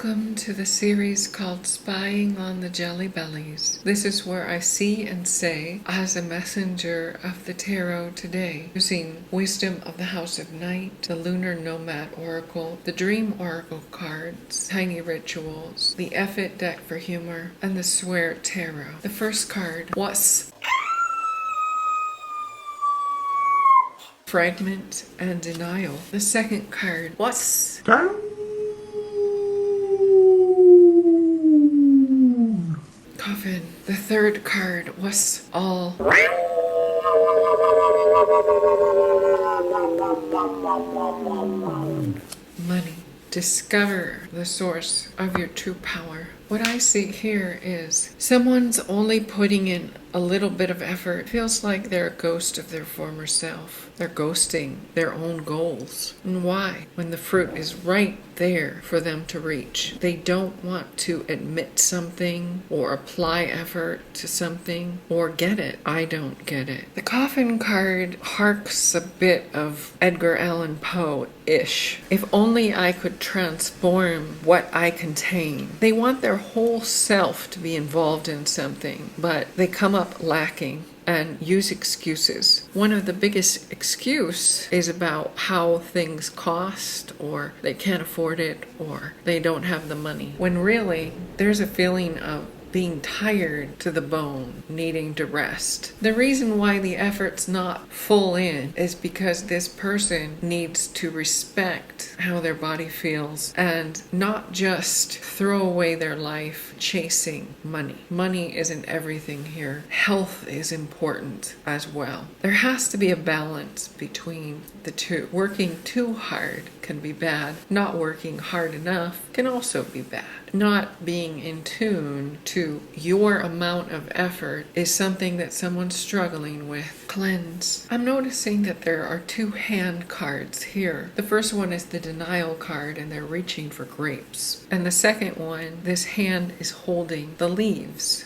Welcome to the series called Spying on the Jelly Bellies. This is where I see and say, as a messenger of the tarot today, using Wisdom of the House of Night, the Lunar Nomad Oracle, the Dream Oracle cards, Tiny Rituals, the Effet deck for humor, and the Swear Tarot. The first card was Fragment and Denial. The second card was Coffin. The third card was All. Money. Discover the source of your true power. What I see here is someone's only putting in a little bit of effort. It feels like they're a ghost of their former self. They're ghosting their own goals. And why? When the fruit is right there for them to reach. They don't want to admit something or apply effort to something or get it. I don't get it. The Coffin card harks a bit of Edgar Allan Poe-ish. If only I could transform what I contain. They want their whole self to be involved in something, but they come up lacking and use excuses. One of the biggest excuse is about how things cost, or they can't afford it, or they don't have the money. When really, there's a feeling of being tired to the bone, needing to rest. The reason why the effort's not full in is because this person needs to respect how their body feels and not just throw away their life chasing money. Money isn't everything here. Health is important as well. There has to be a balance between the two. Working too hard can be bad. Not working hard enough can also be bad. Not being in tune to your amount of effort is something that someone's struggling with. Cleanse. I'm noticing that there are two hand cards here. The first one is the Denial card, and they're reaching for grapes. And the second one, this hand is holding the leaves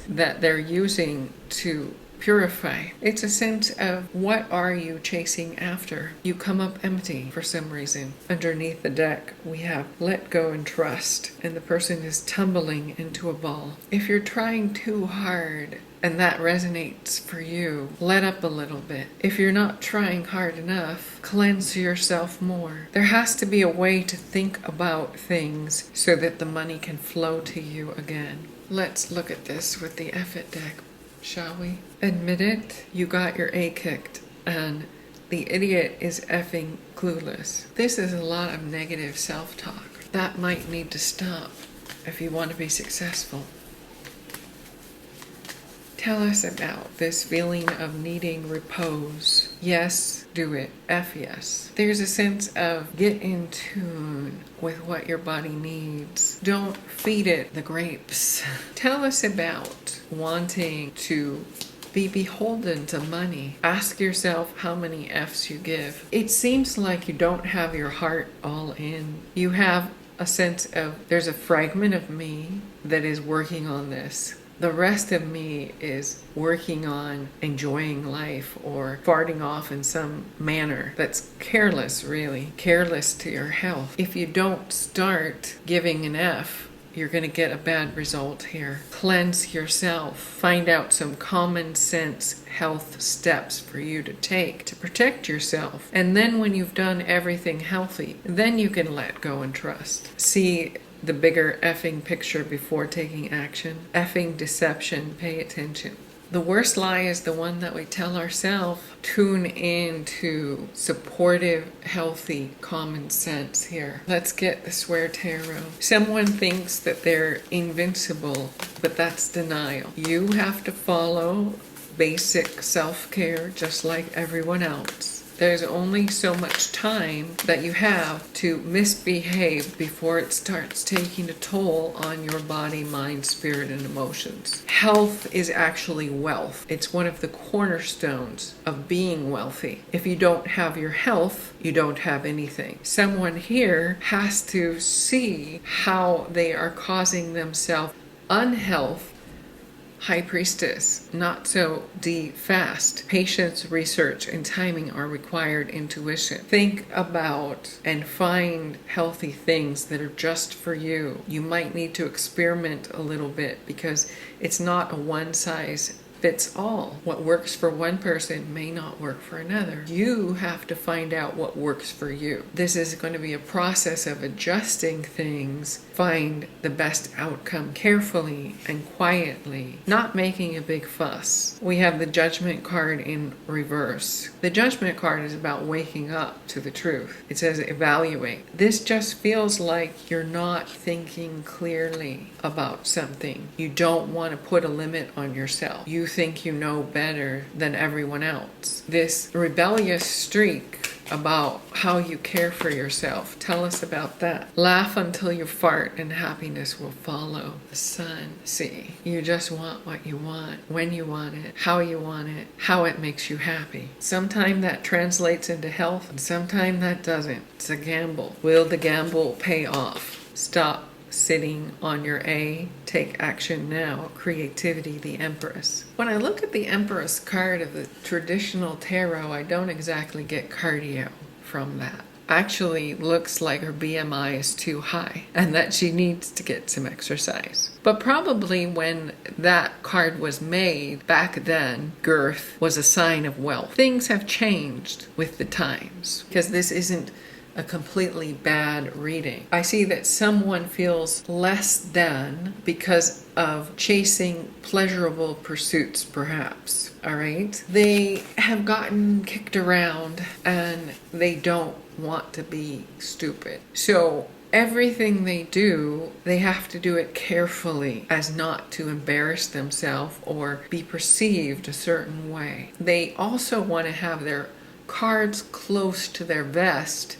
that they're using to purify. It's a sense of, what are you chasing after? You come up empty for some reason. Underneath the deck, we have let go and trust, and the person is tumbling into a ball. If you're trying too hard and that resonates for you, let up a little bit. If you're not trying hard enough, cleanse yourself more. There has to be a way to think about things so that the money can flow to you again. Let's look at this with the Effet deck, shall we? Admit it, you got your A kicked, and the idiot is effing clueless. This is a lot of negative self-talk. That might need to stop if you want to be successful. Tell us about this feeling of needing repose. Yes, do it. Yes. There's a sense of get in tune with what your body needs. Don't feed it the grapes. Tell us about wanting to be beholden to money. Ask yourself how many F's you give. It seems like you don't have your heart all in. You have a sense of, there's a fragment of me that is working on this. The rest of me is working on enjoying life or farting off in some manner that's careless, really. Careless to your health. If you don't start giving an F, you're going to get a bad result here. Cleanse yourself. Find out some common sense health steps for you to take to protect yourself. And then when you've done everything healthy, then you can let go and trust. See the bigger effing picture before taking action. Effing deception. Pay attention. The worst lie is the one that we tell ourselves. Tune into supportive, healthy, common sense here. Let's get the Swear Tarot. Someone thinks that they're invincible, but that's denial. You have to follow basic self-care just like everyone else. There's only so much time that you have to misbehave before it starts taking a toll on your body, mind, spirit, and emotions. Health is actually wealth. It's one of the cornerstones of being wealthy. If you don't have your health, you don't have anything. Someone here has to see how they are causing themselves unhealth, High Priestess, not so fast. Patience, research, and timing are required. Intuition. Think about and find healthy things that are just for you. You might need to experiment a little bit because it's not a one size fits all. What works for one person may not work for another. You have to find out what works for you. This is going to be a process of adjusting things, find the best outcome carefully and quietly, not making a big fuss. We have the Judgment card in reverse. The Judgment card is about waking up to the truth. It says evaluate. This just feels like you're not thinking clearly about something. You don't want to put a limit on yourself. You think you know better than everyone else. This rebellious streak about how you care for yourself. Tell us about that. Laugh until you fart and happiness will follow. The sun. See, you just want what you want, when you want it, how it makes you happy. Sometimes that translates into health and sometimes that doesn't. It's a gamble. Will the gamble pay off? Stop sitting on your A. Take action now. Creativity, the Empress. When I look at the Empress card of the traditional tarot, I don't exactly get cardio from that. Actually looks like her BMI is too high and that she needs to get some exercise. But probably when that card was made back then, girth was a sign of wealth. Things have changed with the times because this isn't a completely bad reading. I see that someone feels less than because of chasing pleasurable pursuits, perhaps. All right? They have gotten kicked around and they don't want to be stupid. So everything they do, they have to do it carefully as not to embarrass themselves or be perceived a certain way. They also want to have their cards close to their vest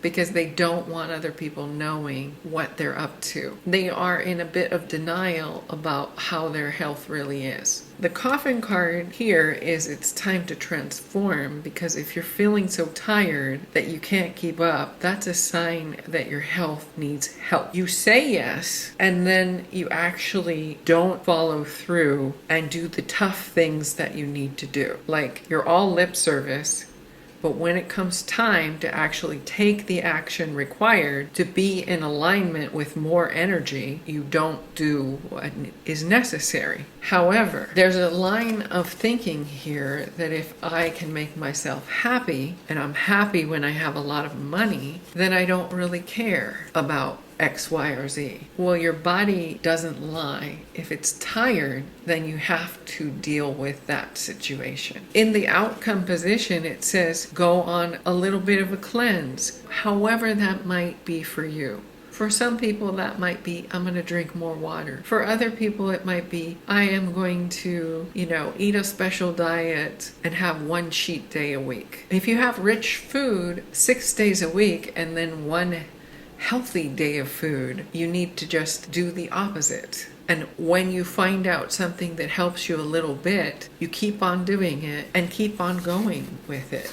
because they don't want other people knowing what they're up to. They are in a bit of denial about how their health really is. The Coffin card here is it's time to transform, because if you're feeling so tired that you can't keep up, that's a sign that your health needs help. You say yes, and then you actually don't follow through and do the tough things that you need to do. Like, you're all lip service, but when it comes time to actually take the action required to be in alignment with more energy, you don't do what is necessary. However, there's a line of thinking here that if I can make myself happy, and I'm happy when I have a lot of money, then I don't really care about X, Y, or Z. Well, your body doesn't lie. If it's tired, then you have to deal with that situation. In the outcome position, it says go on a little bit of a cleanse, however that might be for you. For some people, that might be, I'm going to drink more water. For other people, it might be, I am going to, eat a special diet and have one cheat day a week. If you have rich food 6 days a week and then one healthy day of food, you need to just do the opposite. And when you find out something that helps you a little bit, you keep on doing it and keep on going with it,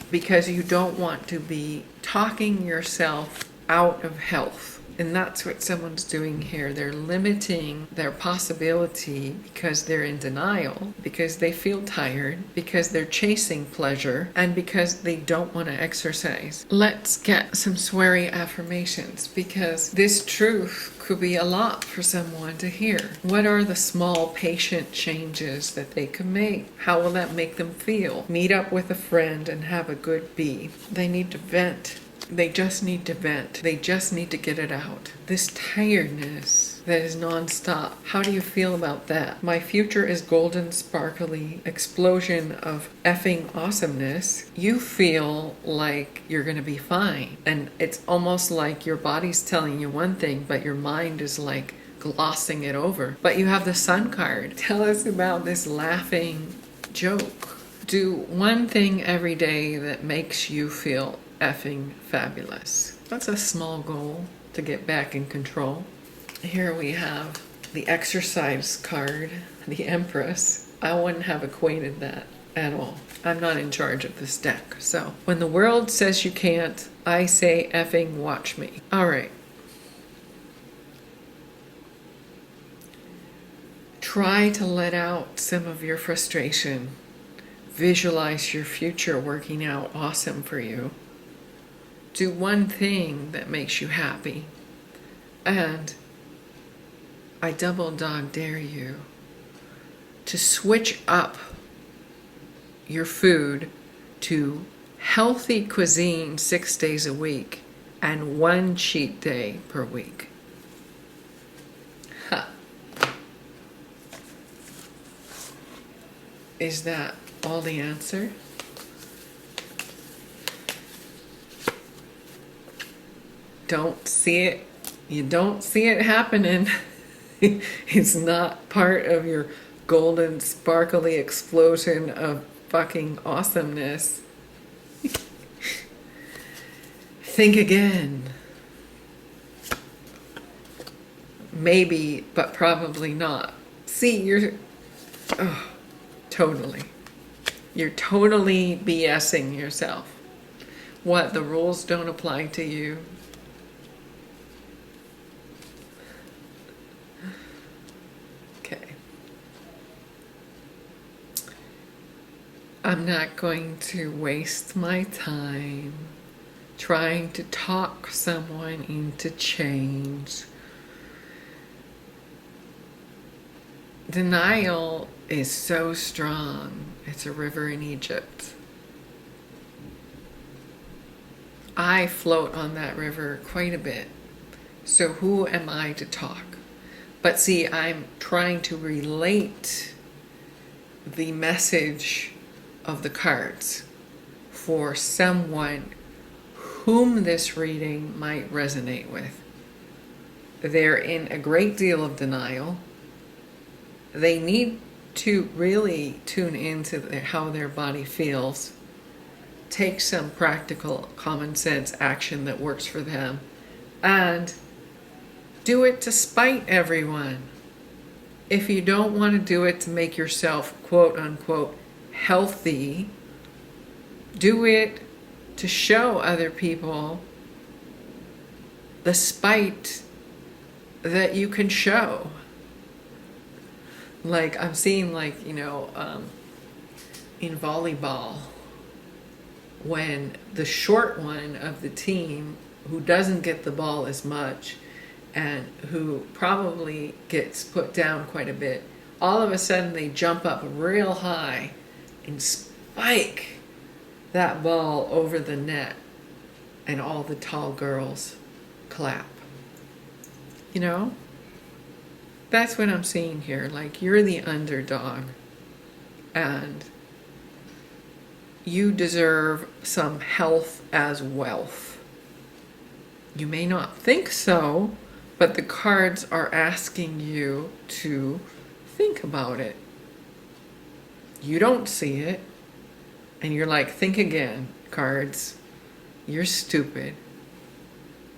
because you don't want to be talking yourself out of health. And that's what someone's doing here. They're limiting their possibility because they're in denial, because they feel tired, because they're chasing pleasure, and because they don't want to exercise. Let's get some sweary affirmations, because this truth could be a lot for someone to hear. What are the small, patient changes that they can make? How will that make them feel? Meet up with a friend and have a good bee. They need to vent. They just need to vent. They just need to get it out. This tiredness that is nonstop. How do you feel about that? My future is golden, sparkly, explosion of effing awesomeness. You feel like you're going to be fine. And it's almost like your body's telling you one thing, but your mind is like glossing it over. But you have the Sun card. Tell us about this laughing joke. Do one thing every day that makes you feel effing fabulous. That's a small goal to get back in control. Here we have the exercise card, the Empress. I wouldn't have equated that at all. I'm not in charge of this deck. So when the world says you can't, I say effing watch me. All right. Try to let out some of your frustration. Visualize your future working out awesome for you. Do one thing that makes you happy. And I double dog dare you to switch up your food to healthy cuisine 6 days a week and one cheat day per week. Huh. Is that all the answer? Don't see it. You don't see it happening. It's not part of your golden, sparkly explosion of fucking awesomeness. Think again. Maybe, but probably not. See, you're... Oh, totally. You're totally BSing yourself. What, the rules don't apply to you? Okay. I'm not going to waste my time trying to talk someone into change. Denial is so strong. It's a river in Egypt. I float on that river quite a bit. So who am I to talk? But see, I'm trying to relate the message of the cards for someone whom this reading might resonate with. They're in a great deal of denial. They need to really tune into how their body feels, take some practical common sense action that works for them, and do it to spite everyone. If you don't want to do it to make yourself quote unquote healthy, do it to show other people the spite that you can show. Like I'm seeing, like, in volleyball, when the short one of the team who doesn't get the ball as much and who probably gets put down quite a bit, all of a sudden they jump up real high and spike that ball over the net, and all the tall girls clap. You know? That's what I'm seeing here. Like, you're the underdog, and you deserve some health as wealth. You may not think so, but the cards are asking you to think about it. You don't see it, and you're like, think again, cards. You're stupid.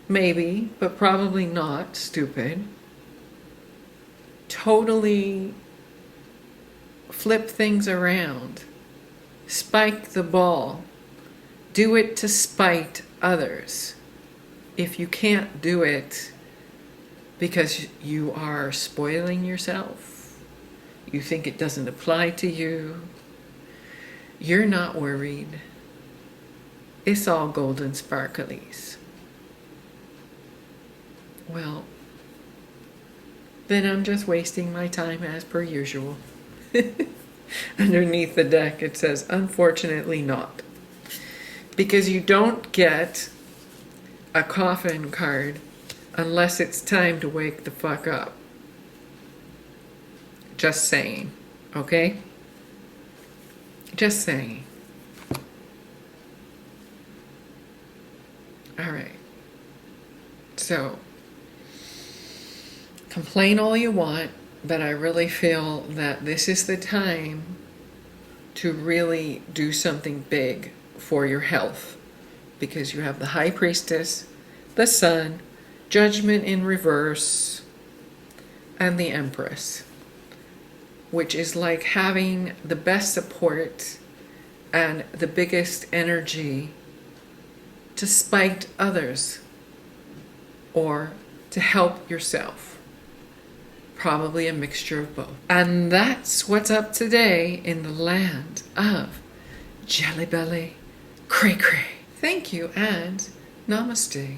Maybe, but probably not stupid. Totally flip things around. Spike the ball. Do it to spite others. If you can't do it because you are spoiling yourself, you think it doesn't apply to you, you're not worried. It's all golden sparklies. Well, then I'm just wasting my time as per usual. Underneath the deck it says, unfortunately not. Because you don't get a coffin card unless it's time to wake the fuck up. Just saying, okay? Just saying. All right. So, complain all you want, but I really feel that this is the time to really do something big for your health, because you have the High Priestess, the Sun, Judgment in reverse, and the Empress, which is like having the best support and the biggest energy to spite others or to help yourself. Probably a mixture of both. And that's what's up today in the land of Jelly Belly Cray Cray. Thank you and namaste.